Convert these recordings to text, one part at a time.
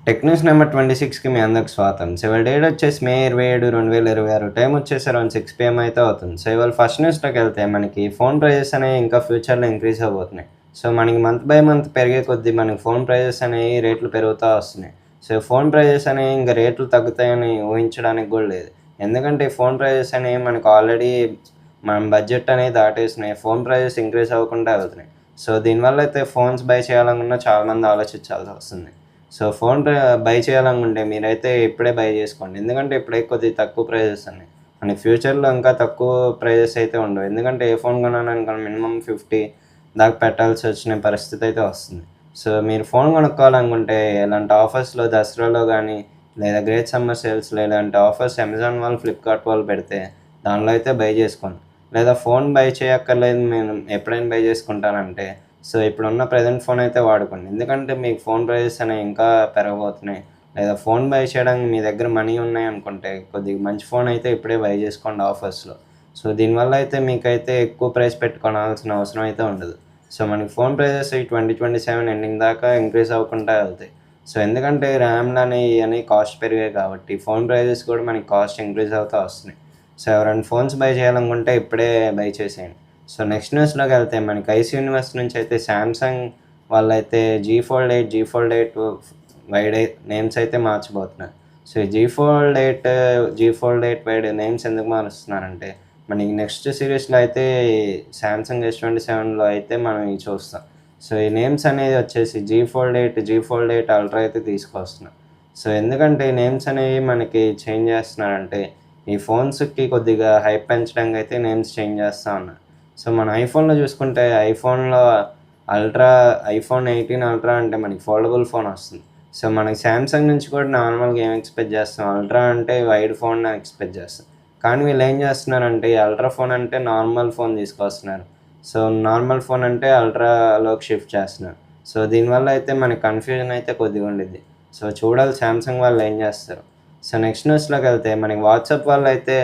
Tech news number 26కి మీ అందరికి స్వాగతం. So ఇవాళ డేట్ వచ్చేసి మే 27, 2026. టైం వచ్చేసి అరౌండ్ 6 PM అయితే అవుతుంది. సో ఇవాళ ఫస్ట్ న్యూస్‌లోకి వెళ్తే మనకి ఫోన్ ప్రైజెస్ అనేవి ఇంకా ఫ్యూచర్‌లో ఇంక్రీజ్ అవ్వబోతున్నాయి. సో మనకి మంత్ బై మంత్ పెరిగే కొద్దీ మనకి ఫోన్ ప్రైజెస్ అనేవి రేట్లు పెరుగుతా వస్తున్నాయి. సో ఫోన్ ప్రైజెస్ అనేవి ఇంకా రేట్లు తగ్గుతాయని ఊహించడానికి కూడా లేదు. ఎందుకంటే ఫోన్ ప్రైజెస్ అనేవి మనకు ఆల్రెడీ మన బడ్జెట్ అనేది దాటేసినాయి. ఫోన్ ప్రైజెస్ ఇంక్రీజ్ అవ్వకుండా వెళ్తున్నాయి. సో దీనివల్ల అయితే ఫోన్స్ బై చేయాలనుకున్న చాలామంది ఆలోచించాల్సి వస్తుంది. సో ఫోన్ బై చేయాలనుకుంటే మీరైతే ఇప్పుడే బై చేసుకోండి. ఎందుకంటే ఇప్పుడే కొద్దిగా తక్కువ ప్రైజెస్ ఉన్నాయి. మనకి ఫ్యూచర్‌లో ఇంకా తక్కువ ప్రైజెస్ అయితే ఉండవు. ఎందుకంటే ఏ ఫోన్ కొనాలనుకున్న మినిమమ్ 50 దాకా పెట్టాల్సి వచ్చిన పరిస్థితి అయితే వస్తుంది. సో మీరు ఫోన్ కొనుక్కోవాలనుకుంటే ఇలాంటి ఆఫర్స్‌లో దసరాలో గానీ, లేదా గ్రేట్ సమ్మర్ సేల్స్‌లో ఇలాంటి ఆఫర్స్ అమెజాన్ వాళ్ళు, ఫ్లిప్‌కార్ట్ వాళ్ళు పెడితే దానిలో అయితే బై చేసుకోండి. లేదా ఫోన్ బై చేయక్కర్లేదు నేను ఎప్పుడైనా బై చేసుకుంటానంటే సో ఇప్పుడున్న ప్రెజెంట్ ఫోన్ అయితే వాడుకోండి. ఎందుకంటే మీకు ఫోన్ ప్రైజెస్ అనేవి ఇంకా పెరగబోతున్నాయి. లేదా ఫోన్ బై చేయడానికి మీ దగ్గర మనీ ఉన్నాయనుకుంటే కొద్దిగా మంచి ఫోన్ అయితే ఇప్పుడే బై చేసుకోండి ఆఫర్స్‌లో. సో దీనివల్ల అయితే మీకైతే ఎక్కువ ప్రైస్ పెట్టి కొనాల్సిన అవసరం అయితే ఉండదు. సో మనకి ఫోన్ ప్రైజెస్ ఈ 2027 ఎండింగ్ దాకా ఇంక్రీజ్ అవ్వకుండా వెళ్తాయి. సో ఎందుకంటే ర్యామ్‌లని ఇయన్నీ కాస్ట్ పెరిగాయి కాబట్టి ఫోన్ ప్రైజెస్ కూడా మనకి కాస్ట్ ఇంక్రీజ్ అవుతా వస్తున్నాయి. సో ఎవరైనా ఫోన్స్ బై చేయాలనుకుంటే ఇప్పుడే బై చేసేయండి. సో నెక్స్ట్ న్యూస్‌లోకి వెళ్తే మనకి ఐసీ యూనివర్స్ నుంచి అయితే సామ్సంగ్ వాళ్ళైతే Z Fold 8, Z Fold 8 wide names అయితే మార్చబోతున్నారు. సో ఈ జీ ఫోల్డ్ 8 వైడ్ నేమ్స్ ఎందుకు మారుస్తున్నారంటే మనకి నెక్స్ట్ సిరీస్‌లో అయితే సామ్సంగ్ S27లో అయితే మనం ఇవి చూస్తాం. సో ఈ నేమ్స్ అనేది వచ్చేసి Z Fold 8, Z Fold 8 Ultra అయితే తీసుకొస్తున్నారు. సో ఎందుకంటే ఈ నేమ్స్ అనేవి మనకి చేంజ్ చేస్తున్నారంటే ఈ ఫోన్స్‌కి కొద్దిగా హైప్ పెంచడానికి అయితే నేమ్స్ చేంజ్ చేస్తా ఉన్నారు. సో మన ఐఫోన్‌లో చూసుకుంటే ఐఫోన్ 18 అల్ట్రా అంటే మనకి ఫోల్డబుల్ ఫోన్ వస్తుంది. సో మనకి సామ్సంగ్ నుంచి కూడా నార్మల్‌గా ఏం ఎక్స్‌పెక్ట్ చేస్తాం, అల్ట్రా అంటే వైడ్ ఫోన్ ఎక్స్‌పెక్ట్ చేస్తాం. కానీ వీళ్ళు ఏం చేస్తున్నారంటే ఈ అల్ట్రా ఫోన్ అంటే నార్మల్ ఫోన్ తీసుకొస్తున్నారు. సో నార్మల్ ఫోన్ అంటే అల్ట్రాలోకి షిఫ్ట్ చేస్తున్నారు. సో దీనివల్ల అయితే మనకి కన్‌ఫ్యూజన్ అయితే కొద్దిగా ఉండిద్ది. సో చూడాలి సామ్సంగ్ వాళ్ళు ఏం చేస్తారు. సో నెక్స్ట్ న్యూస్‌లోకి వెళ్తే మనకి వాట్సాప్ వాళ్ళైతే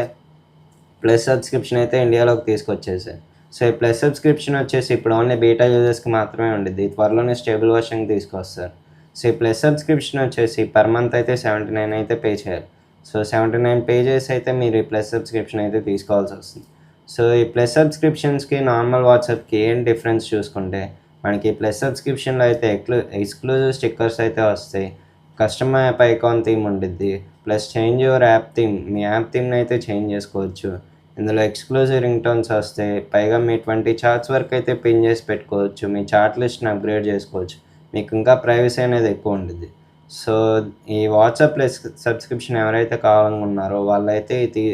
ప్లస్ సబ్స్క్రిప్షన్ అయితే ఇండియాలోకి తీసుకొచ్చేసారు. సో ఈ ప్లస్ సబ్స్క్రిప్షన్ వచ్చేసి ఇప్పుడు ఓన్లీ బీటా యూజర్స్‌కి మాత్రమే ఉండిద్ది. త్వరలోనే స్టేబుల్ వర్షన్‌కి తీసుకొస్తారు. సో ఈ ప్లస్ సబ్స్క్రిప్షన్ వచ్చేసి పర్ మంత్ అయితే 79 అయితే పే చేయాలి. సో 79 పే చేసి అయితే మీరు ఈ ప్లస్ సబ్స్క్రిప్షన్ అయితే తీసుకోవాల్సి వస్తుంది. సో ఈ ప్లస్ సబ్స్క్రిప్షన్స్‌కి నార్మల్ వాట్సాప్‌కి ఏం డిఫరెన్స్ చూసుకుంటే మనకి ప్లస్ సబ్స్క్రిప్షన్‌లో అయితే ఎక్స్‌క్లూజివ్ స్టిక్కర్స్ అయితే వస్తాయి. కస్టమర్ యాప్ ఐకాన్ థీమ్ ఉండిద్ది. Plus change your app theme, మీ యాప్ థీమ్‌ని అయితే చేంజ్ చేసుకోవచ్చు. ఇందులో ఎక్స్క్లూజివ్ రింగ్‌టోన్స్ వస్తాయి. పైగా మీ 20 చాట్స్ వరకు అయితే పిన్ చేసి పెట్టుకోవచ్చు. మీ చాట్ లిస్ట్‌ని అప్‌గ్రేడ్ చేసుకోవచ్చు. మీకు ఇంకా ప్రైవసీ అనేది ఎక్కువ ఉండిద్ది. సో ఈ వాట్సాప్ ప్లస్ సబ్స్క్రిప్షన్ ఎవరైతే కావాలనుకున్నారో వాళ్ళైతే ఇది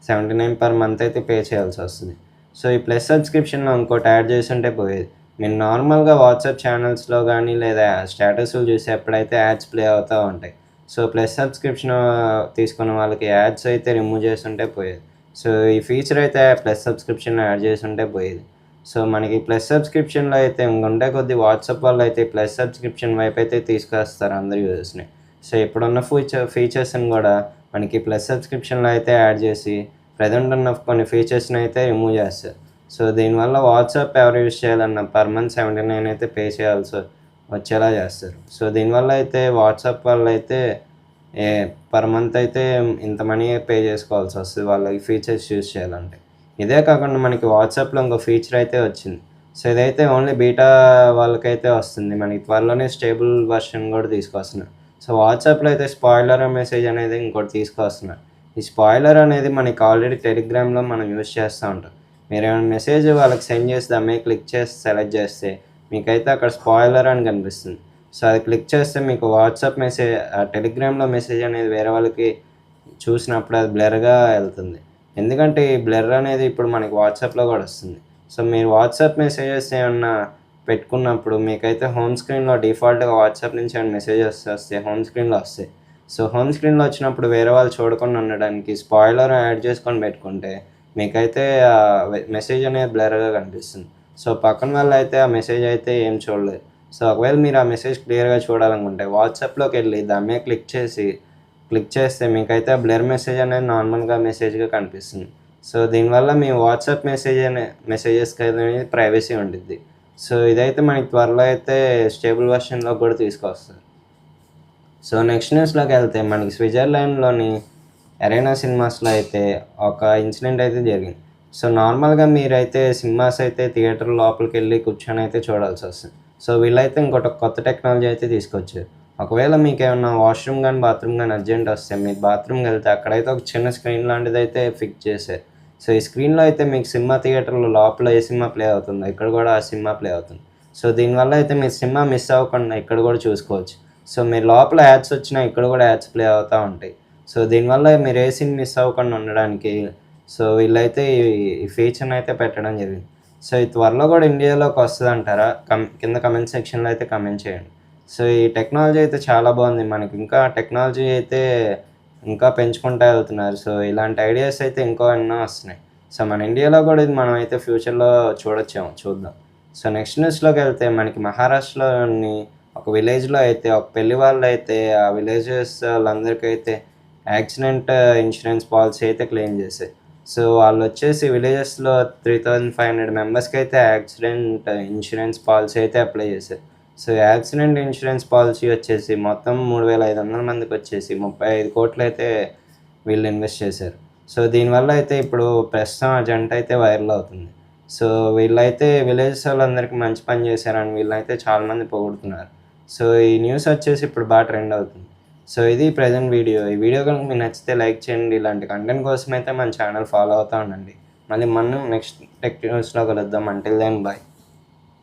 79 పర్ మంత్ అయితే పే చేయాల్సి వస్తుంది. సో ఈ ప్లస్ సబ్స్క్రిప్షన్‌లో ఇంకోటి యాడ్ చేసుంటే పోయేది. మీరు నార్మల్‌గా వాట్సాప్ ఛానల్స్‌లో గానీ లేదా స్టేటస్‌లు చూసేప్పుడైతే యాడ్స్ ప్లే అవుతా ఉంటాయి. సో ప్లస్ సబ్స్క్రిప్షన్ తీసుకున్న వాళ్ళకి యాడ్స్ అయితే రిమూవ్ చేసుంటే పోయేది. సో ఈ ఫీచర్ అయితే ప్లస్ సబ్స్క్రిప్షన్‌లో యాడ్ చేసుంటే పోయేది. సో మనకి ప్లస్ సబ్స్క్రిప్షన్‌లో అయితే ఉండే కొద్దీ వాట్సాప్ వాళ్ళు అయితే ప్లస్ సబ్స్క్రిప్షన్ వైపు అయితే తీసుకొస్తారు అందరు యూజర్స్‌ని. సో ఇప్పుడున్న ఫీచర్స్‌ని కూడా మనకి ప్లస్ సబ్స్క్రిప్షన్‌లో అయితే యాడ్ చేసి ప్రెజెంట్ ఉన్న కొన్ని ఫీచర్స్‌ని అయితే రిమూవ్ చేస్తారు. సో దీనివల్ల వాట్సాప్ ఎవరు యూజ్ చేయాలన్నా పర్ మంత్ 79 అయితే పే చేయాల్సి వచ్చేలా చేస్తారు. సో దీనివల్ల అయితే వాట్సాప్ వాళ్ళైతే ఏ పర్ మంత్ అయితే ఇంత మనీ పే చేసుకోవాల్సి వస్తది వాళ్ళ ఈ ఫీచర్స్ యూజ్ చేయాలంటే. ఇదే కాకుండా మనకి వాట్సాప్‌లో ఇంకో ఫీచర్ అయితే వచ్చింది. సో ఇదైతే ఓన్లీ బీటా వాళ్ళకైతే వస్తుంది. మనకి త్వరలోనే స్టేబుల్ వర్షన్ కూడా తీసుకొస్తున్నారు. సో వాట్సాప్‌లో అయితే స్పాయిలర్ మెసేజ్ అనేది ఇంకోటి తీసుకొస్తున్నారు. ఈ స్పాయిలర్ అనేది మనకి ఆల్రెడీ టెలిగ్రామ్‌లో మనం యూజ్ చేస్తూ ఉంటాం. మీరేమైనా మెసేజ్ వాళ్ళకి సెండ్ చేసి దాని మీద క్లిక్ చేసి సెలెక్ట్ చేస్తే మీకైతే అక్కడ స్పాయిలర్ అని కనిపిస్తుంది. సో అది క్లిక్ చేస్తే మీకు వాట్సాప్ మెసేజ్ టెలిగ్రామ్‌లో మెసేజ్ అనేది వేరే వాళ్ళకి చూసినప్పుడు అది బ్లర్‌గా వెళ్తుంది. ఎందుకంటే ఈ బ్లర్ అనేది ఇప్పుడు మనకి వాట్సాప్‌లో కూడా వస్తుంది. సో మీరు వాట్సాప్ మెసేజెస్ ఏమన్నా పెట్టుకున్నప్పుడు మీకైతే హోమ్ స్క్రీన్‌లో డిఫాల్ట్‌గా వాట్సాప్ నుంచి ఏమైనా మెసేజెస్ వస్తే హోమ్ స్క్రీన్‌లో వస్తాయి. సో హోమ్ స్క్రీన్‌లో వచ్చినప్పుడు వేరే వాళ్ళు చూడకుండా ఉండడానికి స్పాయిలర్ యాడ్ చేసుకొని పెట్టుకుంటే మీకైతే మెసేజ్ అనేది బ్లర్‌గా కనిపిస్తుంది. సో పక్కన వాళ్ళైతే ఆ మెసేజ్ అయితే ఏం చూడలేదు. సో ఒకవేళ మీరు ఆ మెసేజ్ క్లియర్‌గా చూడాలనుకుంటే వాట్సాప్‌లోకెళ్ళి దాని మీద క్లిక్ చేస్తే మీకైతే ఆ బ్లర్ మెసేజ్ అనేది నార్మల్‌గా మెసేజ్‌గా కనిపిస్తుంది. సో దీనివల్ల మీ వాట్సాప్ మెసేజెస్‌కి అనేది ప్రైవసీ ఉండిద్ది. సో ఇదైతే మనకి త్వరలో అయితే స్టేబుల్ వెర్షన్‌లోకి కూడా తీసుకొస్తారు. సో నెక్స్ట్ న్యూస్లోకి వెళ్తే మనకి స్విట్జర్లాండ్లోని అరేనా సినిమాస్లో అయితే ఒక ఇన్సిడెంట్ అయితే జరిగింది. సో నార్మల్గా మీరైతే సినిమాస్ అయితే థియేటర్ లోపలికి వెళ్ళి కూర్చొని అయితే చూడాల్సి వస్తుంది. సో వీళ్ళైతే ఇంకోటి కొత్త టెక్నాలజీ అయితే తీసుకొచ్చారు. ఒకవేళ మీకు ఏమన్నా వాష్రూమ్ కానీ బాత్రూమ్ కానీ అర్జెంట్ వస్తే మీరు బాత్రూమ్కి వెళ్తే అక్కడైతే ఒక చిన్న స్క్రీన్ లాంటిది అయితే ఫిక్స్ చేశారు. సో ఈ స్క్రీన్లో అయితే మీకు సినిమా థియేటర్లో లోపల ఏ సినిమా ప్లే అవుతుందో ఇక్కడ కూడా ఆ సినిమా ప్లే అవుతుంది. సో దీనివల్ల అయితే మీరు సినిమా మిస్ అవ్వకుండా ఇక్కడ కూడా చూసుకోవచ్చు. సో మీరు లోపల యాడ్స్ వచ్చినా ఇక్కడ కూడా యాడ్స్ ప్లే అవుతూ ఉంటాయి. సో దీనివల్ల మీరు ఏ సీన్ మిస్ అవ్వకుండా ఉండడానికి సో వీళ్ళైతే ఈ ఫీచర్ని అయితే పెట్టడం జరిగింది. సో ఈ త్వరలో కూడా ఇండియాలోకి వస్తుందంటారా? కింద కమెంట్ సెక్షన్లో అయితే కమెంట్ చేయండి. సో ఈ టెక్నాలజీ అయితే చాలా బాగుంది. మనకి ఇంకా టెక్నాలజీ అయితే ఇంకా పెంచుకుంటూ వెళ్తున్నారు. సో ఇలాంటి ఐడియాస్ అయితే ఇంకో ఎన్నో వస్తున్నాయి. సో మన ఇండియాలో కూడా ఇది మనం అయితే ఫ్యూచర్లో చూడొచ్చేమో, చూద్దాం. సో నెక్స్ట్ న్యూస్లోకి వెళ్తే మనకి మహారాష్ట్రలోని ఒక విలేజ్లో అయితే ఒక పెళ్లి వాళ్ళు అయితే ఆ విలేజెస్ వాళ్ళందరికీ అయితే యాక్సిడెంట్ ఇన్సూరెన్స్ పాలసీ అయితే క్లెయిమ్ చేశారు. సో వాళ్ళు వచ్చేసి విలేజెస్లో 3500 మెంబర్స్కి అయితే యాక్సిడెంట్ ఇన్సూరెన్స్ పాలసీ అయితే అప్లై చేశారు. సో యాక్సిడెంట్ ఇన్సూరెన్స్ పాలసీ వచ్చేసి మొత్తం 3500 మందికి వచ్చేసి 35 కోట్లు అయితే వీళ్ళు ఇన్వెస్ట్ చేశారు. సో దీనివల్ల అయితే ఇప్పుడు ప్రస్తుతం ఆ జంట అయితే వైరల్ అవుతుంది. సో వీళ్ళైతే విలేజెస్ వాళ్ళందరికీ మంచి పని చేశారని వీళ్ళైతే చాలామంది పొగుడుతున్నారు. సో ఈ న్యూస్ వచ్చేసి ఇప్పుడు బాగా ట్రెండ్ అవుతుంది. సో ఇది ప్రెజెంట్ వీడియో. ఈ వీడియో కనుక మీకు నచ్చితే లైక్ చేయండి. ఇలాంటి కంటెంట్ కోసం అయితే మన ఛానల్ ఫాలో అవుతూ ఉండండి. మళ్ళీ మనం నెక్స్ట్ టెక్ న్యూస్లో కలుద్దాం. Until then bye.